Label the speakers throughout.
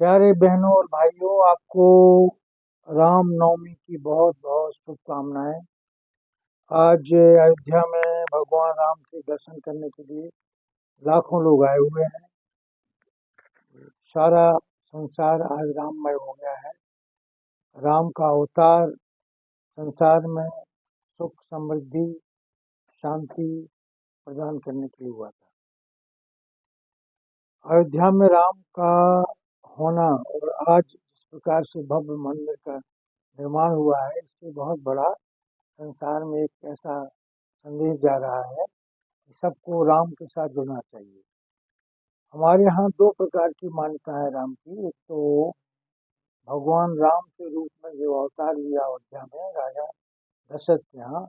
Speaker 1: प्यारे बहनों और भाइयों, आपको राम नवमी की बहुत बहुत शुभकामनाएं। आज अयोध्या में भगवान राम के दर्शन करने के लिए लाखों लोग आए हुए हैं। सारा संसार आज राममय हो गया है। राम का अवतार संसार में सुख, समृद्धि, शांति प्रदान करने के लिए हुआ था। अयोध्या में राम का होना और आज जिस प्रकार से भव्य मंदिर का निर्माण हुआ है, इससे बहुत बड़ा संसार में एक ऐसा संदेश जा रहा है कि सबको राम के साथ जुड़ना चाहिए। हमारे यहाँ दो प्रकार की मान्यता है राम की। एक तो भगवान राम के रूप में जो अवतार लिया अयोध्या में राजा दशरथ के यहाँ,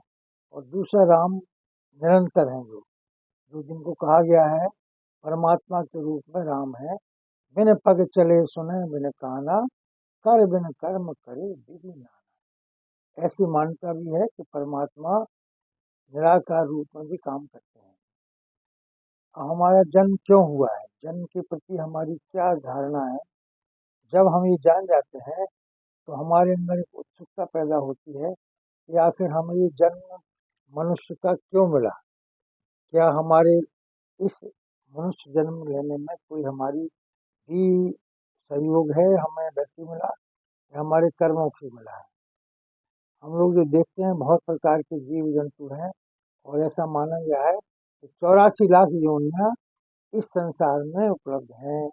Speaker 1: और दूसरा राम निरंतर हैं, जो जो जिनको कहा गया है परमात्मा के रूप में राम है। बिन पग चले सुने बिन काना, कर बिन कर्म करे विधि नाना। ऐसी मान्यता भी है कि परमात्मा निराकार रूप में भी काम करते हैं। हमारा जन्म क्यों हुआ है, जन्म के प्रति हमारी क्या धारणा है, जब हम ये जान जाते हैं तो हमारे अंदर एक उत्सुकता पैदा होती है कि आखिर हमें ये जन्म मनुष्य का क्यों मिला। क्या हमारे इस मनुष्य जन्म लेने में कोई हमारी भी सहयोग है, हमें वैसे मिला या हमारे कर्मों से मिला है। हम लोग जो देखते हैं बहुत प्रकार के जीव जंतु हैं, और ऐसा माना गया है कि 84 लाख योनियां इस संसार में उपलब्ध हैं।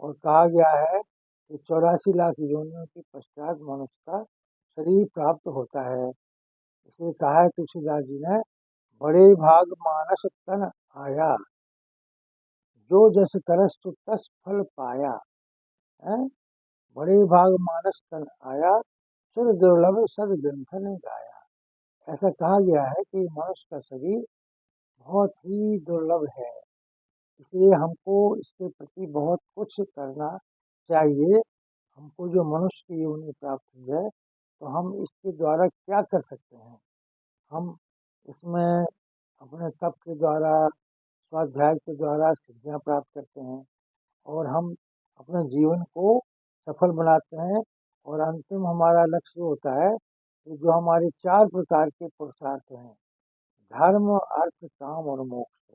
Speaker 1: और कहा गया है कि 84 लाख योनियों के पश्चात मनुष्य का शरीर प्राप्त होता है। इसलिए कहा है तुलसीदास जी ने, बड़े भाग मानस तन आया, जो जस करस सो तस फल पाया। है, बड़े भाग मानस तन आया, सुर दुर्लभ सद ग्रंथन गाया। ऐसा कहा गया है कि मनुष्य का शरीर बहुत ही दुर्लभ है। इसलिए हमको इसके प्रति बहुत कुछ करना चाहिए। हमको जो मनुष्य की योनि प्राप्त हुई है, तो हम इसके द्वारा क्या कर सकते हैं। हम इसमें अपने तप के द्वारा, स्वाध्याय के द्वारा सिद्धियाँ प्राप्त करते हैं, और हम अपने जीवन को सफल बनाते हैं। और अंतिम हमारा लक्ष्य होता है कि जो हमारे 4 प्रकार के पुरुषार्थ हैं, धर्म, अर्थ, काम और मोक्ष,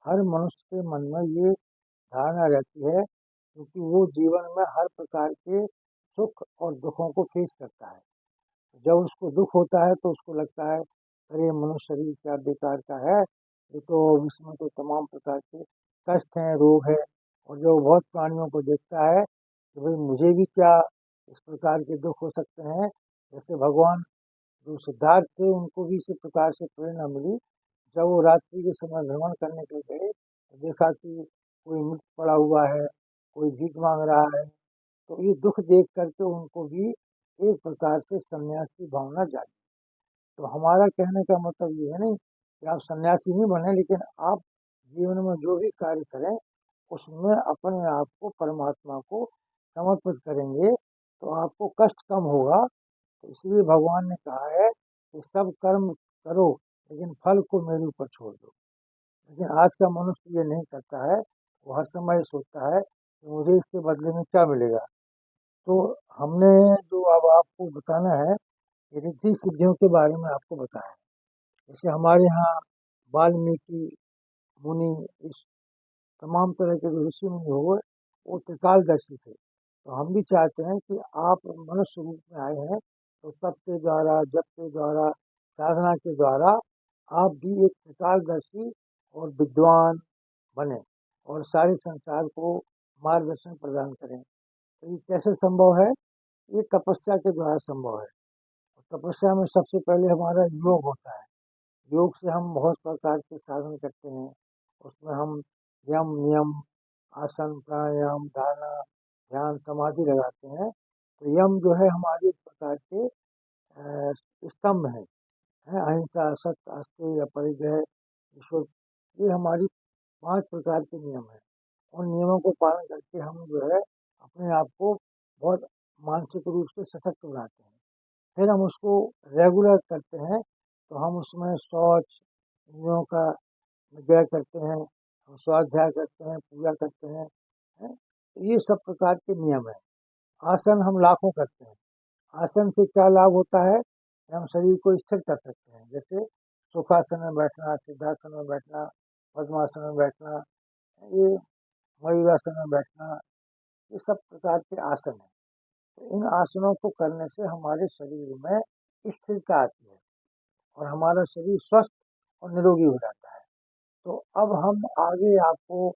Speaker 1: हर मनुष्य के मन में ये धारणा रहती है, क्योंकि वो जीवन में हर प्रकार के सुख और दुखों को फेस करता है। जब उसको दुख होता है तो उसको लगता है, अरे मनुष्य शरीर क्या बेकार का है, ये तो इसमें तो तमाम प्रकार के कष्ट हैं, रोग है। और जब वो बहुत प्राणियों को देखता है कि भाई मुझे भी क्या इस प्रकार के दुख हो सकते हैं, जैसे भगवान जो सिद्धार्थ थे उनको भी इसी प्रकार से प्रेरणा मिली। जब वो रात्रि के समय भ्रमण करने के लिए गए तो देखा कि कोई मृत पड़ा हुआ है, कोई भीख मांग रहा है। तो ये दुख देख करके उनको भी एक प्रकार से संन्यास की भावना जागी। तो हमारा कहने का मतलब ये है नहीं कि आप सन्यासी नहीं बने, लेकिन आप जीवन में जो भी कार्य करें उसमें अपने आप को परमात्मा को समर्पित करेंगे तो आपको कष्ट कम होगा। तो इसलिए भगवान ने कहा है कि सब कर्म करो, लेकिन फल को मेरे ऊपर छोड़ दो। लेकिन आज का मनुष्य ये नहीं करता है। वो हर समय सोचता है कि मुझे इसके बदले में क्या मिलेगा। तो हमने जो अब आपको बताना है, ये रिद्धि सिद्धियों के बारे में आपको बताया है। जैसे हमारे यहाँ वाल्मीकि मुनि, इस तमाम तरह के जो ऋषि मुनि हुए, वो त्रिकालदर्शी थे। तो हम भी चाहते हैं कि आप मनुष्य रूप में आए हैं, तो तप के द्वारा, जप के द्वारा, साधना के द्वारा आप भी एक त्रिकालदर्शी और विद्वान बने, और सारे संसार को मार्गदर्शन प्रदान करें। तो ये कैसे संभव है? ये तपस्या के द्वारा संभव है। तपस्या में सबसे पहले हमारा योग होता है। योग से हम बहुत प्रकार के साधन करते हैं। उसमें हम यम, नियम, आसन, प्राणायाम, धारणा, ध्यान, समाधि लगाते हैं। तो यम जो है हमारे एक प्रकार के स्तंभ है, अहिंसा, सत्य, अस्तेय, अपरिग्रह, ईश्वर। ये हमारी 5 प्रकार के नियम हैं। उन नियमों को पालन करके हम जो है अपने आप को बहुत मानसिक रूप से सशक्त बनाते हैं। फिर हम उसको रेगुलर करते हैं, तो हम उसमें शौच, इंद्रियों का निग्रह करते हैं, हम स्वाध्याय करते हैं, पूजा करते हैं। हैं? ये सब प्रकार के नियम हैं। आसन हम लाखों करते हैं। आसन से क्या लाभ होता है कि हम शरीर को स्थिर कर सकते हैं, जैसे सुखासन में बैठना, सिद्धासन में बैठना, पद्मासन में बैठना, ये मयूरासन में बैठना, ये सब प्रकार के आसन हैं। तो इन आसनों को करने से हमारे शरीर में स्थिरता आती है और हमारा शरीर स्वस्थ और निरोगी हो जाता है। तो अब हम आगे आपको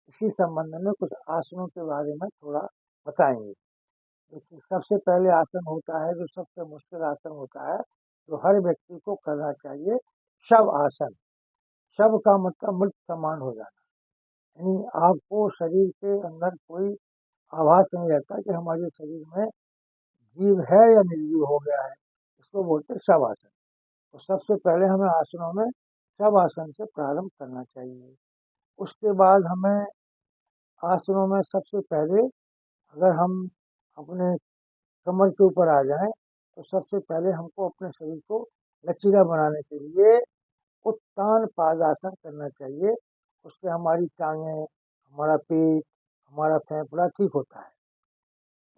Speaker 1: इसी संबंध में कुछ आसनों के बारे में थोड़ा बताएंगे। देखिए, सबसे पहले आसन होता है जो सबसे मुश्किल आसन होता है, जो हर व्यक्ति को करना चाहिए, शव आसन। शव का मतलब मृत समान हो जाना, यानी आपको शरीर के अंदर कोई आभास नहीं रहता कि हमारे शरीर में जीव है या निर्जीव हो गया है, इसको बोलते हैं शव आसन। तो सबसे पहले हमें आसनों में शव आसन से प्रारंभ करना चाहिए। उसके बाद हमें आसनों में सबसे पहले, अगर हम अपने कमर के ऊपर आ जाएं, तो सबसे पहले हमको अपने शरीर को लचीला बनाने के लिए उत्तान पादासन करना चाहिए। उससे हमारी टांगें, हमारा पेट, हमारा फेफड़ा ठीक होता है।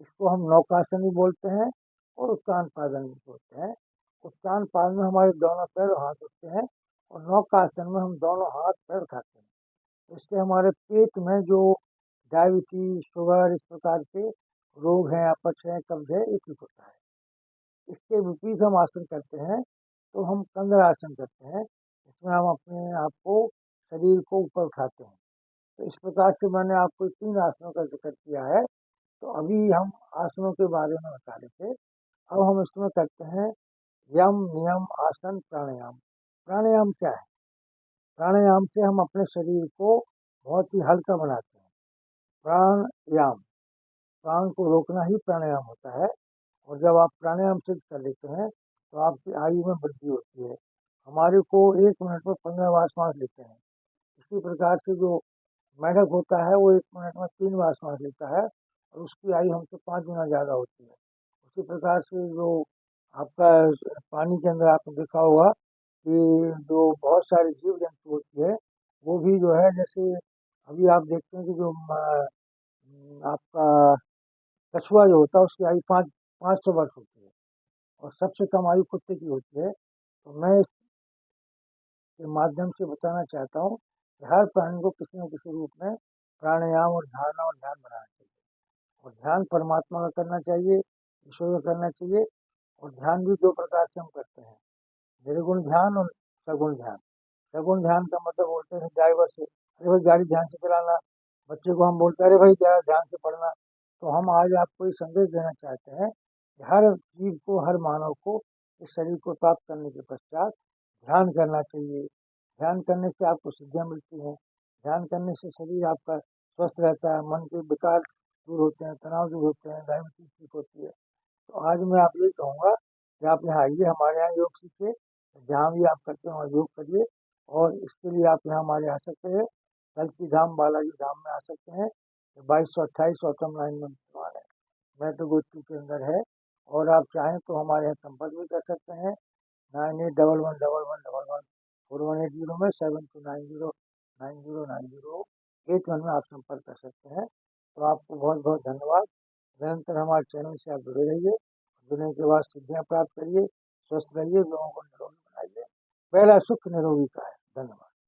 Speaker 1: इसको हम नौकासन भी बोलते हैं और उत्तान पादन भी बोलते हैं। उत्तान पादन में हमारे दोनों पैर और हाथ उठते हैं और नौकासन में हम दोनों हाथ पैर उठाते हैं। इससे हमारे पेट में जो डायबिटीज, शुगर, इस प्रकार के रोग हैं, अपच है, कब्ज है, ये ठीक होता है। इसके विपरीत हम आसन करते हैं तो हम कंदर आसन करते हैं। इसमें हम अपने आप को, शरीर को ऊपर उठाते हैं। तो इस प्रकार से मैंने आपको 3 आसनों का ज़िक्र किया है। तो अभी हम आसनों के बारे में बता रहे थे। अब हम इसमें करते हैं यम, नियम, आसन, प्राणायाम। प्राणायाम क्या है? प्राणायाम से हम अपने शरीर को बहुत ही हल्का बनाते हैं। प्राणायाम, प्राण को रोकना ही प्राणायाम होता है। और जब आप प्राणायाम सिद्ध कर लेते हैं तो आपकी आयु में वृद्धि होती है। हमारे को 1 मिनट में 15 बार सांस लेते हैं। इसी प्रकार से जो मेंढक होता है वो 1 मिनट में 3 बार सांस लेता है और उसकी आयु हमसे 5 गुना ज़्यादा होती है। उसी प्रकार से जो आपका पानी के अंदर आपने देखा होगा कि जो बहुत सारे जीव जंतु होती है, वो भी जो है, जैसे अभी आप देखते हैं कि जो आपका कछुआ जो होता है उसकी आयु 500 वर्ष होती है और सबसे कम आयु कुत्ते की होती है। तो मैं इसके माध्यम से बताना चाहता हूँ कि हर प्राणी को किसी न किसी रूप में प्राणायाम और धारणा और ध्यान बनाना चाहिए। और ध्यान परमात्मा का करना चाहिए, ईश्वर का करना चाहिए। और ध्यान भी 2 प्रकार से हम करते हैं, निर्गुण ध्यान और सगुण ध्यान। सगुण ध्यान का मतलब बोलते हैं ड्राइवर से, अरे भाई गाड़ी ध्यान से चलाना। बच्चे को हम बोलते हैं, अरे भाई क्या ध्यान से पढ़ना। तो हम आज आपको ये संदेश देना चाहते हैं कि हर जीव को, हर मानव को इस शरीर को प्राप्त करने के पश्चात ध्यान करना चाहिए। ध्यान करने से आपको सिद्धियाँ मिलती हैं। ध्यान करने से शरीर आपका स्वस्थ रहता है, मन के विकार दूर होते हैं, तनाव दूर होते हैं, डायबिटीज ठीक होती है। तो आज मैं आप यही कहूँगा कि आप यहाँ आइए, हमारे यहाँ योग सीखिए। जहाँ भी आप करते हैं वहाँ योग करिए। और इसके लिए आप यहाँ हमारे आ सकते हैं, कल्की धाम, बालाजी धाम में आ सकते हैं। 2228 ऑटम लाइन में दुकान है, मेट्रो गोचू के अंदर है। और आप चाहें तो हमारे यहाँ संपर्क भी कर सकते हैं 9811111141 में 7290909081 में आप संपर्क कर सकते हैं। तो आपको बहुत बहुत धन्यवाद। निरंतर हमारे चैनल से आप जुड़े रहिए, जुड़ने के बाद सिद्धियाँ प्राप्त करिए, स्वस्थ रहिए, लोगों को निरोगी बनाइए। पहला सुख निरोगी का है। धन्यवाद।